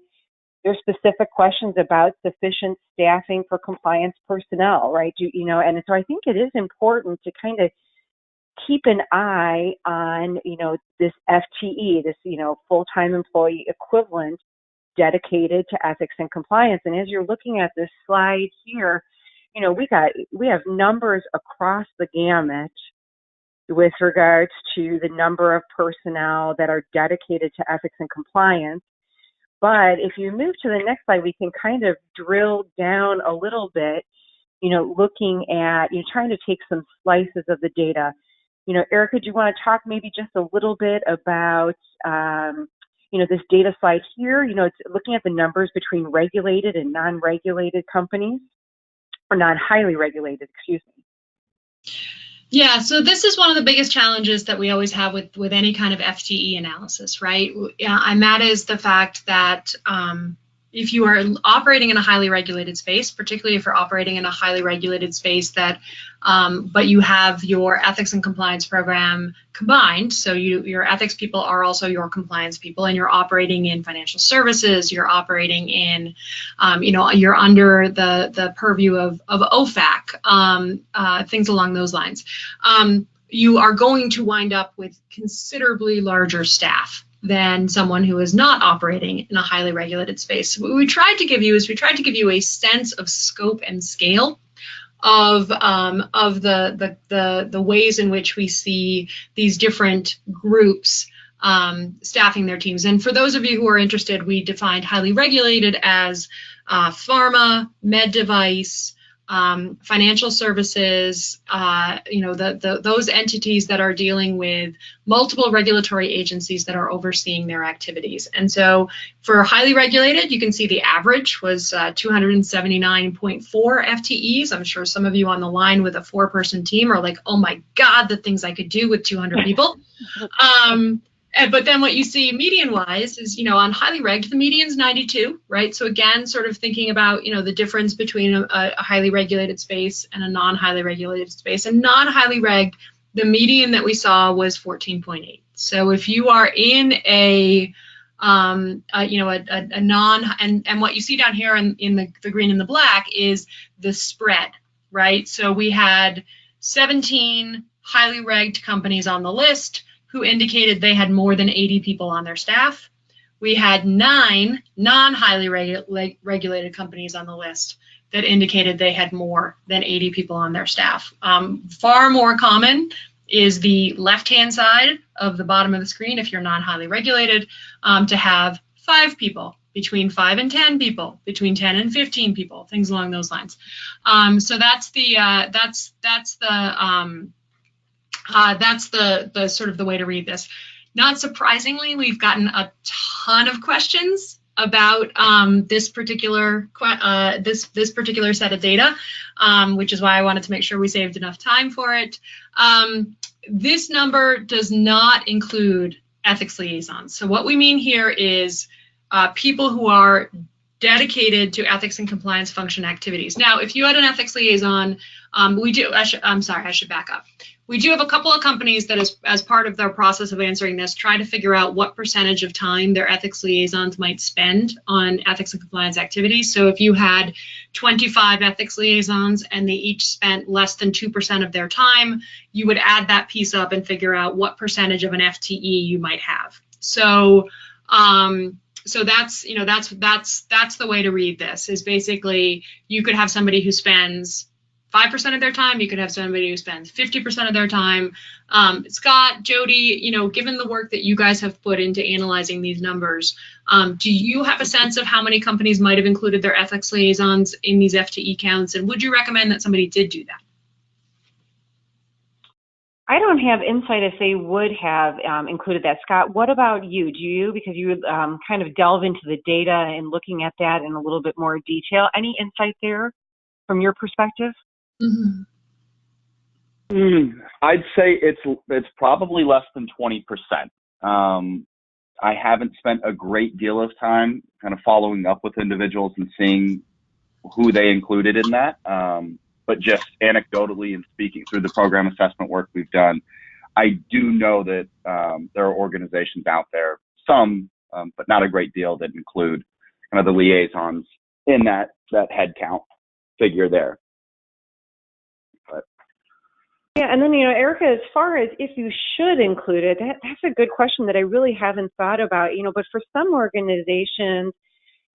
there's specific questions about sufficient staffing for compliance personnel, right? And so I think it is important to kind of keep an eye on, this FTE, this, full-time employee equivalent dedicated to ethics and compliance. And as you're looking at this slide here, we have numbers across the gamut with regards to the number of personnel that are dedicated to ethics and compliance. But if you move to the next slide, we can kind of drill down a little bit, looking at, trying to take some slices of the data. Erica, do you want to talk maybe just a little bit about, this data slide here? It's looking at the numbers between regulated and non-regulated companies, or non-highly regulated, excuse me. Yeah, so this is one of the biggest challenges that we always have with any kind of FTE analysis, right? And that is the fact that if you are operating in a highly regulated space, particularly if you're operating in a highly regulated space that, but you have your ethics and compliance program combined, so your ethics people are also your compliance people, and you're operating in financial services, you're operating in, you're under the purview of OFAC, things along those lines. You are going to wind up with considerably larger staff than someone who is not operating in a highly regulated space. What we tried to give you a sense of scope and scale of the ways in which we see these different groups staffing their teams. And for those of you who are interested, we defined highly regulated as pharma, med device, financial services, those entities that are dealing with multiple regulatory agencies that are overseeing their activities. And so for highly regulated, you can see the average was 279.4 FTEs. I'm sure some of you on the line with a 4-person team are like, oh my God, the things I could do with 200 people. But then what you see median-wise is, on highly regged, the median's 92, right? So again, sort of thinking about, the difference between a highly regulated space and a non-highly regulated space. And non-highly regged the median that we saw was 14.8. So if you are in a non, and what you see down here in the green and the black is the spread, right? So we had 17 highly regged companies on the list who indicated they had more than 80 people on their staff. We had 9 non-highly regulated companies on the list that indicated they had more than 80 people on their staff. Far more common is the left-hand side of the bottom of the screen, if you're non-highly regulated, to have 5 people, between 5 and 10 people, between 10 and 15 people, things along those lines. So that's the sort of the way to read this. Not surprisingly, we've gotten a ton of questions about this particular set of data, which is why I wanted to make sure we saved enough time for it. This number does not include ethics liaisons. So what we mean here is people who are dedicated to ethics and compliance function activities. Now, if you had an ethics liaison, I should back up. We do have a couple of companies that, as part of their process of answering this, try to figure out what percentage of time their ethics liaisons might spend on ethics and compliance activities. So if you had 25 ethics liaisons and they each spent less than 2% of their time, you would add that piece up and figure out what percentage of an FTE you might have. So that's the way to read this. Is basically you could have somebody who spends 5% of their time, you could have somebody who spends 50% of their time. Scott, Jody, given the work that you guys have put into analyzing these numbers, do you have a sense of how many companies might have included their ethics liaisons in these FTE counts, and would you recommend that somebody did do that? I don't have insight if they would have included that. Scott, what about you? Do you, because you kind of delve into the data and looking at that in a little bit more detail, any insight there from your perspective? Mm-hmm. I'd say it's probably less than 20%. I haven't spent a great deal of time kind of following up with individuals and seeing who they included in that. But just anecdotally and speaking through the program assessment work we've done, I do know that there are organizations out there, some, but not a great deal, that include kind of the liaisons in that head count figure there. Yeah, and then, Erica, as far as if you should include it, that's a good question that I really haven't thought about, but for some organizations,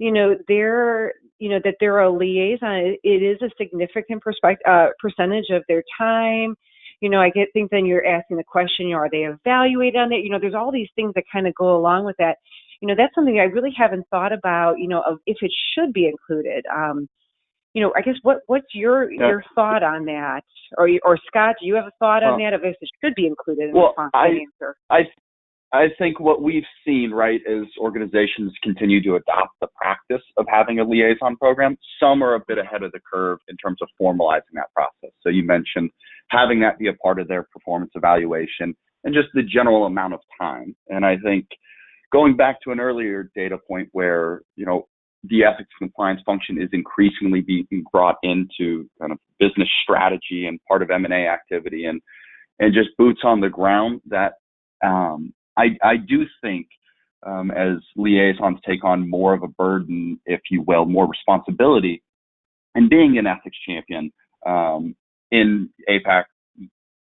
that they're a liaison, it is a significant percentage of their time. I think then you're asking the question, are they evaluated on it? There's all these things that kind of go along with that. That's something I really haven't thought about, of if it should be included. I guess what's your thought on that? Or Scott, do you have a thought on that, of if it should be included in the answer? I think what we've seen, right, is organizations continue to adopt the practice of having a liaison program. Some are a bit ahead of the curve in terms of formalizing that process. So you mentioned having that be a part of their performance evaluation and just the general amount of time. And I think going back to an earlier data point where, the ethics compliance function is increasingly being brought into kind of business strategy and part of M&A activity and just boots on the ground, that I do think as liaisons take on more of a burden, if you will, more responsibility, and being an ethics champion in APAC,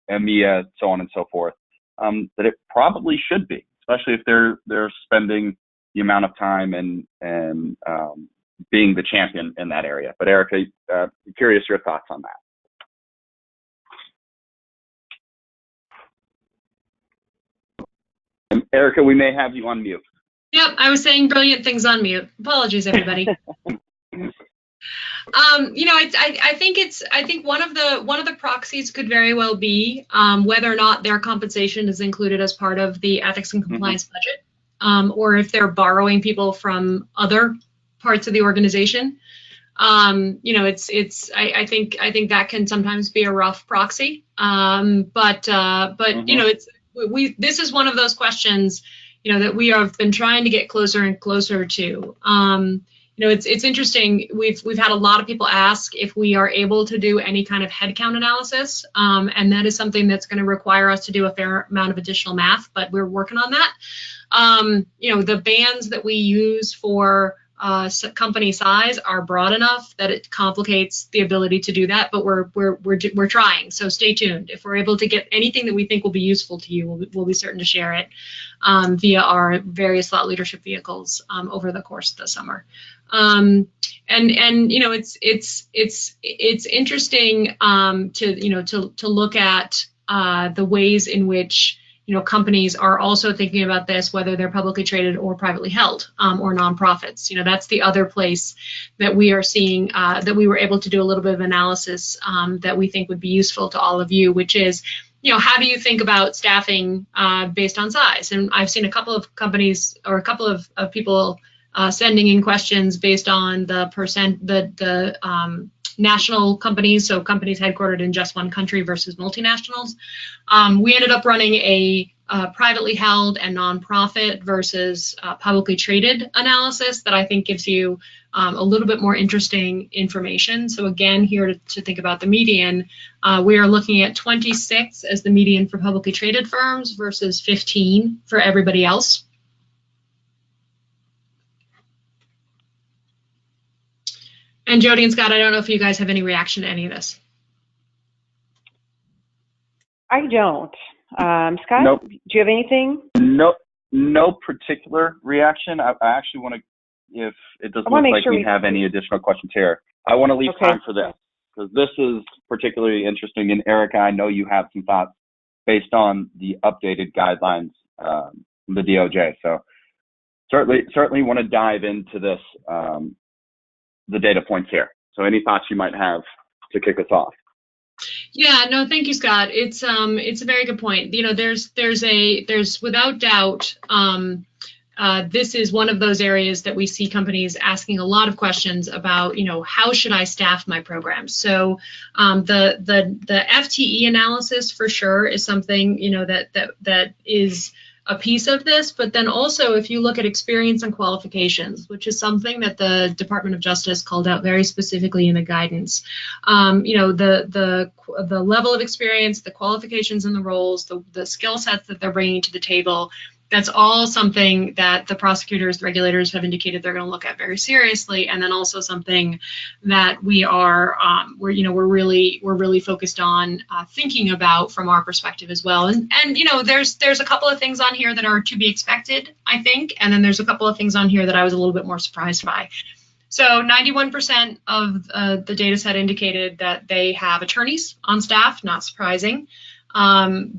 EMEA, so on and so forth, that it probably should be, especially if they're spending the amount of time and being the champion in that area. But Erica, curious your thoughts on that. And Erica, we may have you on mute. Yep, I was saying brilliant things on mute. Apologies, everybody. I think one of the proxies could very well be whether or not their compensation is included as part of the ethics and compliance budget. Or if they're borrowing people from other parts of the organization. I think that can sometimes be a rough proxy. This is one of those questions, that we have been trying to get closer and closer to. it's interesting. We've had a lot of people ask if we are able to do any kind of headcount analysis, and that is something that's going to require us to do a fair amount of additional math, but we're working on that. The bands that we use for company size are broad enough that it complicates the ability to do that, but we're trying. So stay tuned. If we're able to get anything that we think will be useful to you, we'll be certain to share it via our various thought leadership vehicles over the course of the summer. It's interesting to look at the ways in which companies are also thinking about this, whether they're publicly traded or privately held or nonprofits. That's the other place that we are seeing that we were able to do a little bit of analysis that we think would be useful to all of you, which is, how do you think about staffing based on size? And I've seen a couple of companies or a couple of people sending in questions based on the national companies, so companies headquartered in just one country versus multinationals. We ended up running a privately held and nonprofit versus publicly traded analysis that I think gives you a little bit more interesting information. So again, here to think about the median, we are looking at 26 as the median for publicly traded firms versus 15 for everybody else. And Jody and Scott, I don't know if you guys have any reaction to any of this. I don't. Scott, nope. Do you have anything? No particular reaction. I actually want to, if it doesn't look like we have any additional questions here, I want to leave time for this, because this is particularly interesting. And Erica, I know you have some thoughts based on the updated guidelines from the DOJ. So certainly want to dive into this, the data points here. So any thoughts you might have to kick us off? Yeah, no, thank you, Scott. It's a very good point. There's without doubt, this is one of those areas that we see companies asking a lot of questions about, how should I staff my programs? So the FTE analysis for sure is something, that is a piece of this, but then also if you look at experience and qualifications, which is something that the Department of Justice called out very specifically in the guidance, the level of experience, the qualifications and the roles, the skill sets that they're bringing to the table, that's all something that the prosecutors, the regulators have indicated they're going to look at very seriously, and then also something that we're really focused on thinking about from our perspective as well. And there's a couple of things on here that are to be expected, I think, and then there's a couple of things on here that I was a little bit more surprised by. So 91% of the data set indicated that they have attorneys on staff, not surprising. That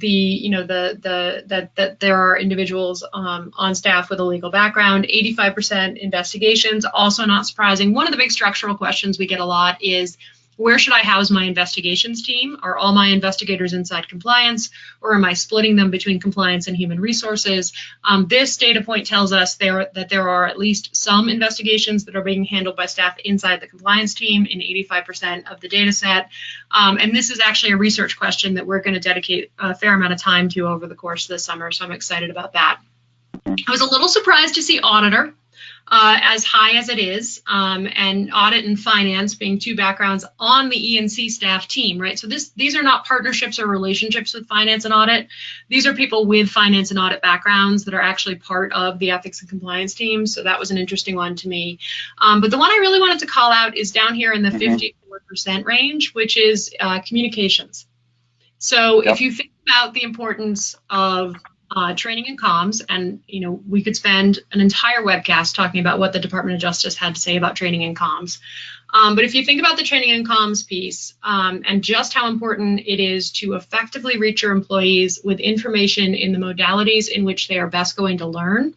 there are individuals on staff with a legal background, 85% investigations, also not surprising. One of the big structural questions we get a lot is, where should I house my investigations team? Are all my investigators inside compliance, or am I splitting them between compliance and human resources? This data point tells us that there are at least some investigations that are being handled by staff inside the compliance team in 85% of the data set. And this is actually a research question that we're going to dedicate a fair amount of time to over the course of the summer, so I'm excited about that. I was a little surprised to see auditor as high as it is, and audit and finance being two backgrounds on the E&C staff team, right? So these are not partnerships or relationships with finance and audit. These are people with finance and audit backgrounds that are actually part of the ethics and compliance team. So that was an interesting one to me. But the one I really wanted to call out is down here in the 54% range, which is communications. So if you think about the importance of training and comms, and we could spend an entire webcast talking about what the Department of Justice had to say about training and comms. But if you think about the training and comms piece and just how important it is to effectively reach your employees with information in the modalities in which they are best going to learn,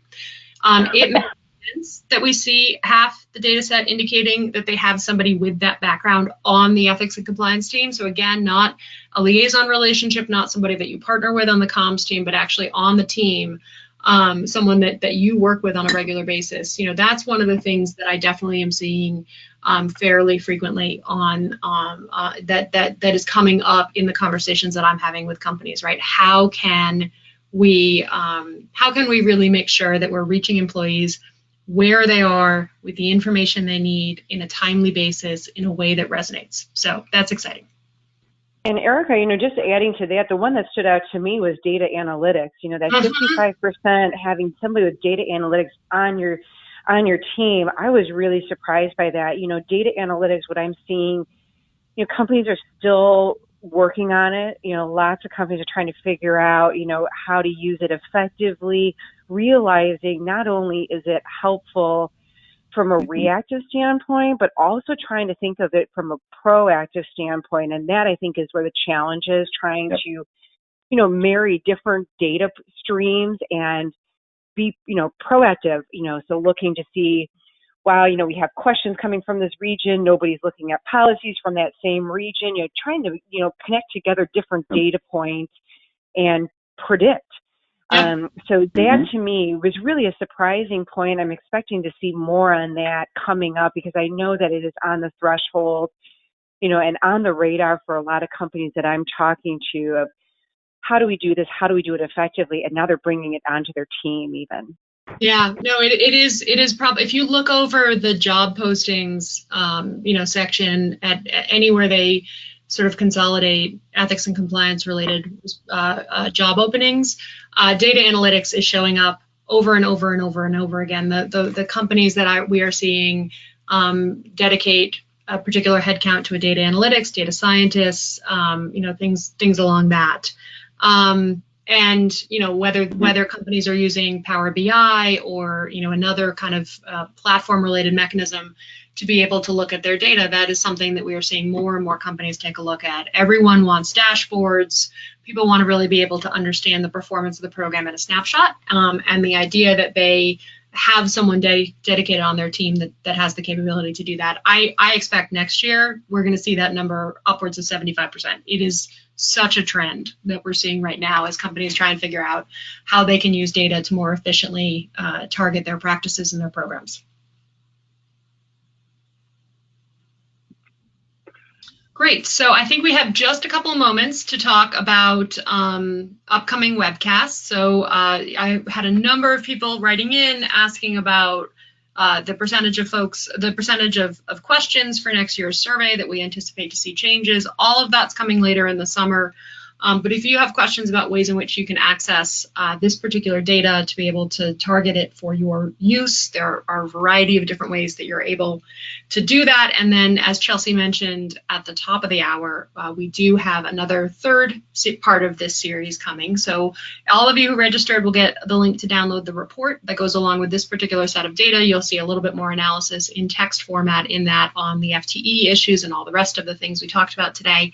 it makes sense that we see half the data set indicating that they have somebody with that background on the ethics and compliance team. So again, not a liaison relationship, not somebody that you partner with on the comms team, but actually on the team, someone that you work with on a regular basis. That's one of the things that I definitely am seeing fairly frequently on that is coming up in the conversations that I'm having with companies, right? How can we really make sure that we're reaching employees where they are with the information they need in a timely basis in a way that resonates. So that's exciting. And Erica, just adding to that, the one that stood out to me was data analytics. That 55% having somebody with data analytics on your team. I was really surprised by that. Data analytics, what I'm seeing, companies are still working on it. Lots of companies are trying to figure out, how to use it effectively, realizing not only is it helpful from a reactive standpoint, but also trying to think of it from a proactive standpoint. And that, I think, is where the challenge is, trying to, marry different data streams and be, proactive, so looking to see, wow, we have questions coming from this region, nobody's looking at policies from that same region, trying to, connect together different data points and predict. So that to me was really a surprising point. I'm expecting to see more on that coming up because I know that it is on the threshold, and on the radar for a lot of companies that I'm talking to of how do we do this? How do we do it effectively? And now they're bringing it onto their team even. Yeah, no, it is probably, if you look over the job postings, section at anywhere they sort of consolidate ethics and compliance related job openings, data analytics is showing up over and over and over and over again. The companies that we are seeing dedicate a particular headcount to a data analytics, data scientists, things along that. And whether companies are using Power BI or another kind of platform related mechanism to be able to look at their data, that is something that we are seeing more and more companies take a look at. Everyone wants dashboards. People want to really be able to understand the performance of the program at a snapshot, and the idea that they have someone dedicated on their team that has the capability to do that. I expect next year we're going to see that number upwards of 75%. It is such a trend that we're seeing right now as companies try and figure out how they can use data to more efficiently target their practices and their programs. Great. So I think we have just a couple of moments to talk about upcoming webcasts. So I had a number of people writing in asking about the percentage of questions for next year's survey that we anticipate to see changes. All of that's coming later in the summer. But if you have questions about ways in which you can access this particular data to be able to target it for your use, there are a variety of different ways that you're able to do that. And then, as Chelsea mentioned at the top of the hour, we do have another third part of this series coming. So all of you who registered will get the link to download the report that goes along with this particular set of data. You'll see a little bit more analysis in text format in that on the FTE issues and all the rest of the things we talked about today.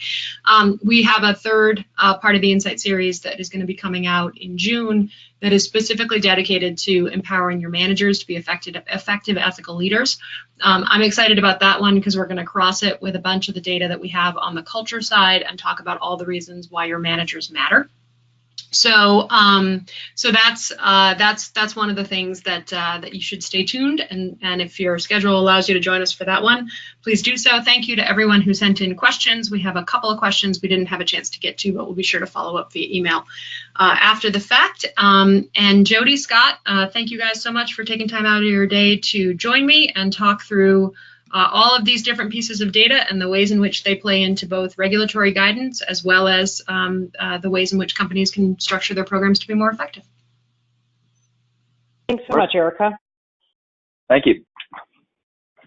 We have a third part of the Insight series that is going to be coming out in June that is specifically dedicated to empowering your managers to be effective ethical leaders. I'm excited about that one because we're going to cross it with a bunch of the data that we have on the culture side and talk about all the reasons why your managers matter. So that's one of the things that you should stay tuned, and if your schedule allows you to join us for that one, please do so. Thank you to everyone who sent in questions. We have a couple of questions we didn't have a chance to get to, but we'll be sure to follow up via email after the fact. And Jody, Scott, thank you guys so much for taking time out of your day to join me and talk through all of these different pieces of data and the ways in which they play into both regulatory guidance as well as the ways in which companies can structure their programs to be more effective. Thanks so much, Erica. Thank you.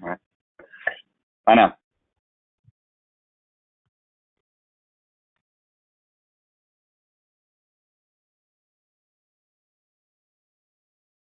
All right. Bye now.